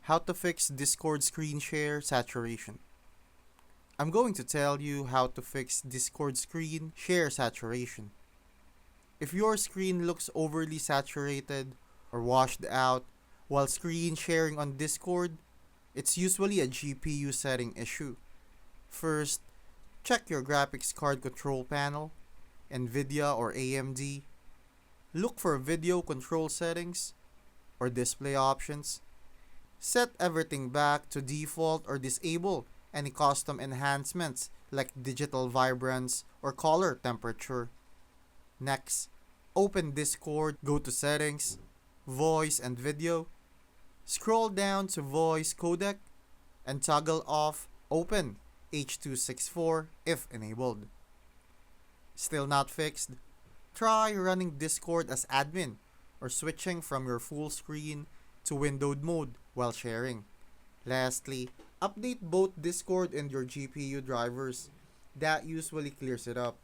How to fix Discord screen share saturation. I'm going to tell you how to fix Discord screen share saturation. If your screen looks overly saturated or washed out while screen sharing on Discord, it's usually a GPU setting issue. First, check your graphics card control panel, NVIDIA or AMD. Look for video control settings or display options. Set everything back to default or disable any custom enhancements like digital vibrance or color temperature. Next, open Discord, go to settings, voice and video. Scroll down to voice codec and toggle off open H.264 if enabled. Still not fixed? Try running Discord as admin or switching from your full screen to windowed mode while sharing. Lastly, update both Discord and your GPU drivers. That usually clears it up.